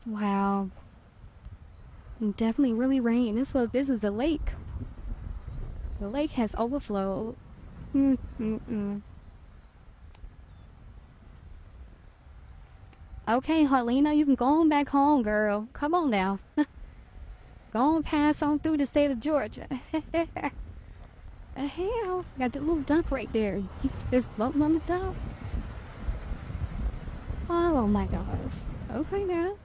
Wow. Definitely really rain. This is the lake. The lake has overflowed. Mm-mm-mm. Okay, Helena, you can go on back home, girl. Come on now. Go on, pass on through the state of Georgia. Hell, got the little dump right there. Just floating on the dump. Oh my gosh. Okay now.